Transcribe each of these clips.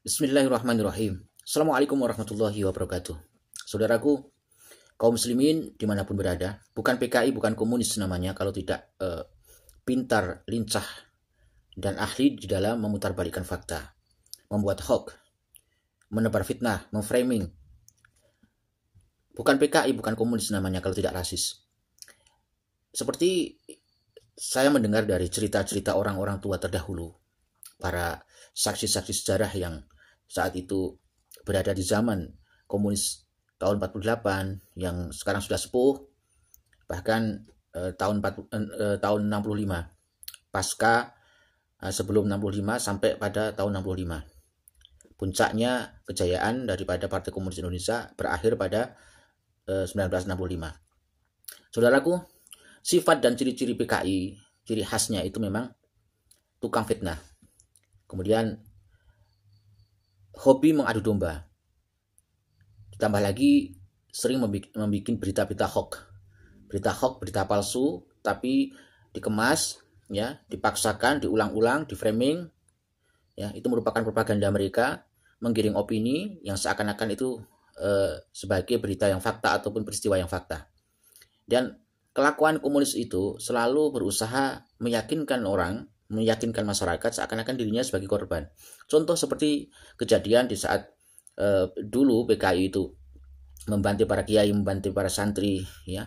Bismillahirrahmanirrahim. Assalamualaikum warahmatullahi wabarakatuh. Saudaraku, kaum muslimin dimanapun berada, bukan PKI, bukan komunis namanya kalau tidak pintar, lincah, dan ahli di dalam memutarbalikkan fakta, membuat hoax, menebar fitnah, memframing. Bukan PKI, bukan komunis namanya kalau tidak rasis. Seperti saya mendengar dari cerita-cerita orang-orang tua terdahulu, para saksi-saksi sejarah yang saat itu berada di zaman komunis tahun 48 yang sekarang sudah sepuh, bahkan tahun 65 pasca sebelum 65 sampai pada tahun 65. Puncaknya kejayaan daripada Partai Komunis Indonesia berakhir pada 1965. Saudaraku, sifat dan ciri-ciri PKI, ciri khasnya itu memang tukang fitnah. Kemudian hobi mengadu domba. Ditambah lagi sering membuat berita-berita hoax. Berita hoax, berita palsu, tapi dikemas, ya, dipaksakan, diulang-ulang, diframing. Ya, itu merupakan propaganda mereka, menggiring opini yang seakan-akan itu sebagai berita yang fakta ataupun peristiwa yang fakta. Dan kelakuan komunis itu selalu berusaha meyakinkan orang, meyakinkan masyarakat seakan-akan dirinya sebagai korban. Contoh seperti kejadian di saat dulu PKI itu membantu para kiai, membantu para santri, ya,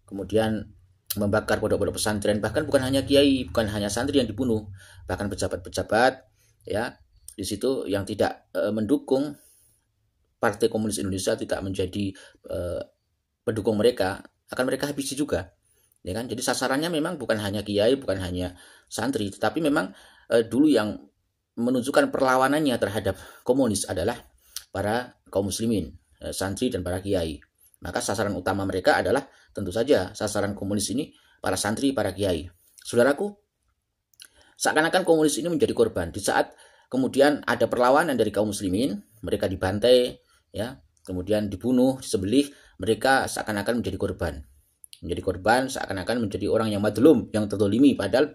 kemudian membakar pondok-pondok pesantren. Bahkan bukan hanya kiai, bukan hanya santri yang dibunuh, bahkan pejabat-pejabat, ya, di situ yang tidak mendukung Partai Komunis Indonesia, tidak menjadi pendukung mereka, akan mereka habisi juga. Ya kan? Jadi sasarannya memang bukan hanya kiai, bukan hanya santri, tetapi memang dulu yang menunjukkan perlawanannya terhadap komunis adalah para kaum muslimin, santri dan para kiai. Maka sasaran utama mereka adalah tentu saja sasaran komunis ini para santri, para kiai. Saudaraku, seakan-akan komunis ini menjadi korban. Di saat kemudian ada perlawanan dari kaum muslimin, mereka dibantai, ya, kemudian dibunuh, disembelih, mereka seakan-akan menjadi korban. Menjadi korban, seakan-akan menjadi orang yang madlum, yang terzolimi, padahal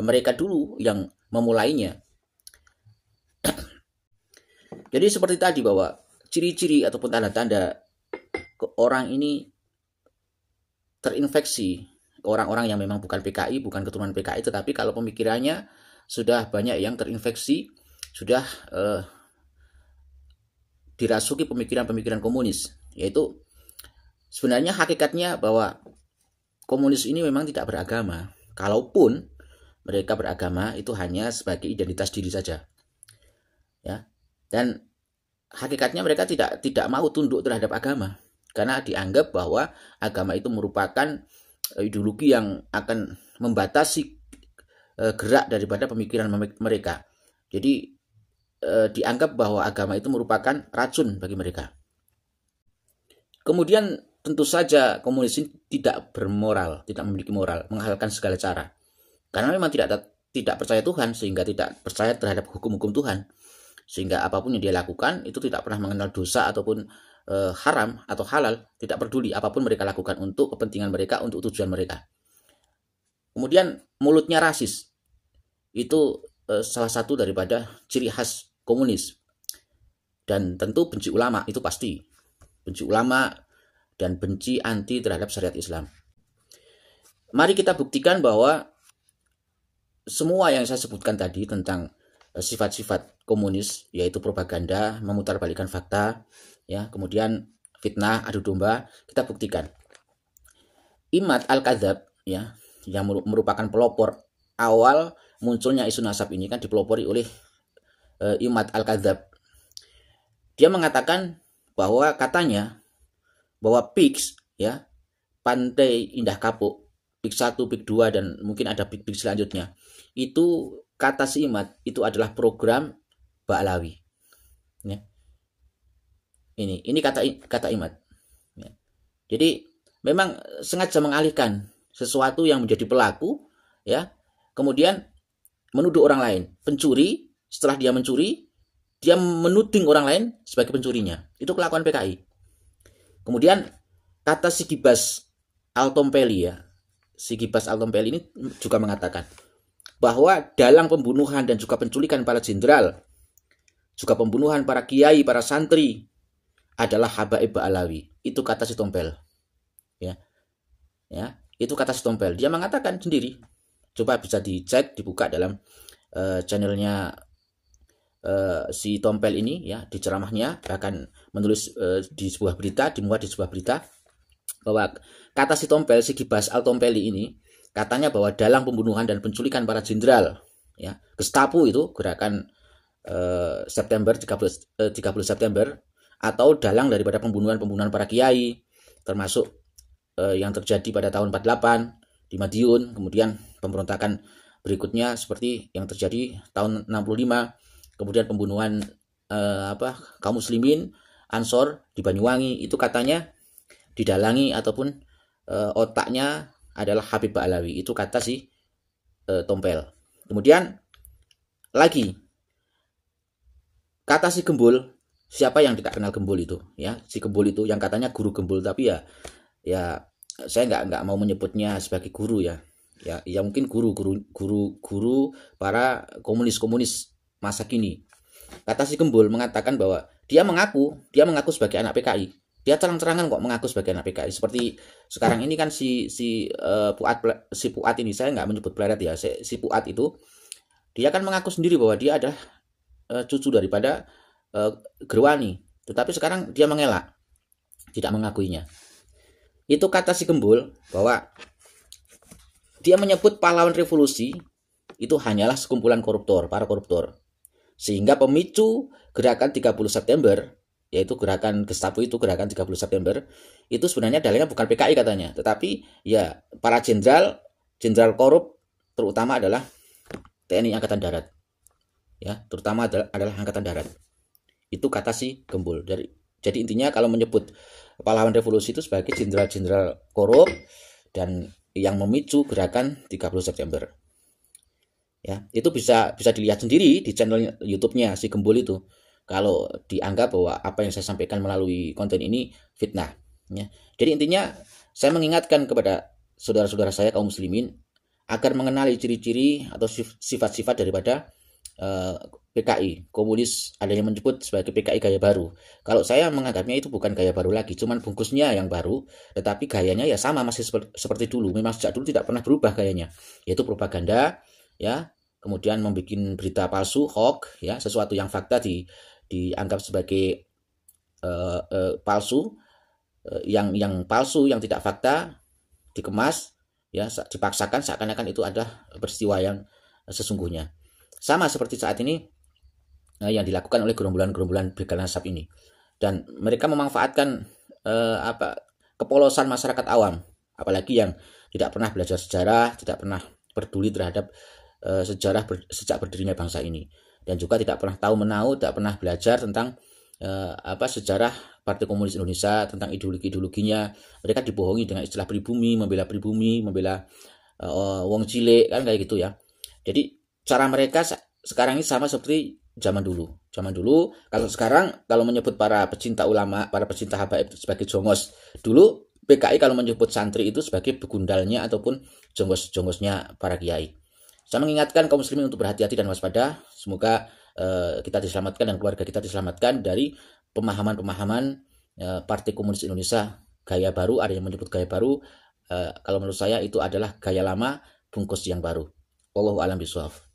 mereka dulu yang memulainya. Jadi seperti tadi bahwa ciri-ciri ataupun tanda-tanda orang ini terinfeksi, orang-orang yang memang bukan PKI, bukan keturunan PKI, tetapi kalau pemikirannya sudah banyak yang terinfeksi, sudah dirasuki pemikiran-pemikiran komunis, yaitu sebenarnya hakikatnya bahwa komunis ini memang tidak beragama. Kalaupun mereka beragama, itu hanya sebagai identitas diri saja, ya. Dan hakikatnya mereka tidak mau tunduk terhadap agama, karena dianggap bahwa agama itu merupakan ideologi yang akan membatasi gerak daripada pemikiran mereka. Jadi dianggap bahwa agama itu merupakan racun bagi mereka. Kemudian tentu saja komunis ini tidak bermoral, tidak memiliki moral, menghalalkan segala cara. Karena memang tidak percaya Tuhan, sehingga tidak percaya terhadap hukum-hukum Tuhan. Sehingga apapun yang dia lakukan itu tidak pernah mengenal dosa ataupun haram atau halal, tidak peduli apapun mereka lakukan untuk kepentingan mereka, untuk tujuan mereka. Kemudian mulutnya rasis. Itu salah satu daripada ciri khas komunis. Dan tentu benci ulama, itu pasti. Benci ulama dan benci anti terhadap syariat Islam. Mari kita buktikan bahwa semua yang saya sebutkan tadi tentang sifat-sifat komunis, yaitu propaganda, memutarbalikkan fakta, ya, kemudian fitnah, adu domba, kita buktikan. Imad Al-Kadzab, ya, yang merupakan pelopor awal munculnya isu nasab ini, kan dipelopori oleh Imad Al-Kadzab. Dia mengatakan bahwa katanya bahwa PIX, ya, Pantai Indah Kapuk, PIX 1, PIX 2, dan mungkin ada PIX selanjutnya, itu kata si Imad itu adalah program Ba'lawi, ya. Ini kata Imad, ya. Jadi memang sengaja mengalihkan sesuatu yang menjadi pelaku, ya, kemudian menuduh orang lain pencuri. Setelah dia mencuri, dia menuding orang lain sebagai pencurinya. Itu kelakuan PKI. Kemudian kata Sigibas Altompeli, ya, Sigibas Altompeli ini juga mengatakan bahwa dalam pembunuhan dan juga penculikan para jenderal juga pembunuhan para kiai, para santri adalah habaib ba'alawi. Itu kata si Tompel. Ya. Itu kata si Tompel. Dia mengatakan sendiri. Coba bisa dicek, dibuka dalam channelnya si Tompel ini ya, di ceramahnya bahkan menulis di sebuah berita, dimuat di sebuah berita bahwa kata si Tompel, si Gibas Al-Tompeli ini katanya bahwa dalam pembunuhan dan penculikan para jenderal ya, Gestapo itu gerakan September 30 September, atau dalang daripada pembunuhan para kiai, termasuk yang terjadi pada tahun 48 di Madiun, kemudian pemberontakan berikutnya seperti yang terjadi tahun 65, kemudian pembunuhan kaum muslimin Ansor di Banyuwangi, itu katanya didalangi ataupun otaknya adalah Habib Ba'alawi. Itu kata si Tompel. Kemudian lagi kata si Gembul, siapa yang tidak kenal Gembul itu ya, si Gembul itu yang katanya guru Gembul, tapi ya saya nggak mau menyebutnya sebagai guru ya mungkin guru para komunis masa kini. Kata si Gembul mengatakan bahwa dia mengaku sebagai anak PKI. Dia terang-terangan kok mengaku sebagai anak PKI. Seperti sekarang ini kan si Puat ini, saya nggak menyebut pleret ya, si Puat itu dia kan mengaku sendiri bahwa dia adalah cucu daripada Gerwani, tetapi sekarang dia mengelak, tidak mengakuinya. Itu kata si Gembul bahwa dia menyebut pahlawan revolusi itu hanyalah sekumpulan para koruptor. Sehingga pemicu gerakan 30 September, yaitu gerakan Gestapo itu, gerakan 30 September, itu sebenarnya dalilnya bukan PKI katanya, tetapi ya para jenderal korup, terutama adalah TNI Angkatan Darat. Ya, terutama adalah Angkatan Darat. Itu kata si Gembul. Jadi intinya kalau menyebut pahlawan revolusi itu sebagai jenderal-jenderal korup dan yang memicu gerakan 30 September. Ya, itu bisa dilihat sendiri di channel YouTube-nya si Gembul itu. Kalau dianggap bahwa apa yang saya sampaikan melalui konten ini fitnah, ya. Jadi intinya saya mengingatkan kepada saudara-saudara saya kaum muslimin agar mengenali ciri-ciri atau sifat-sifat daripada PKI komunis, ada yang menyebut sebagai PKI gaya baru. Kalau saya menganggapnya itu bukan gaya baru lagi, cuman bungkusnya yang baru, tetapi gayanya ya sama, masih seperti dulu. Memang sejak dulu tidak pernah berubah gayanya, yaitu propaganda ya, kemudian membuat berita palsu, hoax ya, sesuatu yang fakta dianggap sebagai palsu, yang palsu, yang tidak fakta dikemas ya, dipaksakan seakan-akan itu adalah peristiwa yang sesungguhnya. Sama seperti saat ini yang dilakukan oleh gerombolan begal nasab ini, dan mereka memanfaatkan kepolosan masyarakat awam, apalagi yang tidak pernah belajar sejarah, tidak pernah peduli terhadap sejarah sejak berdirinya bangsa ini, dan juga tidak pernah tahu menahu, tidak pernah belajar tentang sejarah Partai Komunis Indonesia, tentang ideologinya. Mereka dibohongi dengan istilah pribumi, membela wong cilik kan kayak gitu ya. Jadi cara mereka sekarang ini sama seperti zaman dulu. Kalau sekarang kalau menyebut para pecinta ulama, para pecinta habaib sebagai jongos, dulu PKI kalau menyebut santri itu sebagai begundalnya ataupun jongos-jongosnya para kiai. Saya mengingatkan kaum muslimin untuk berhati-hati dan waspada. Semoga kita diselamatkan dan keluarga kita diselamatkan dari pemahaman Partai Komunis Indonesia gaya baru. Ada yang menyebut gaya baru. Kalau menurut saya itu adalah gaya lama bungkus yang baru. Wallahu a'lam bishawab.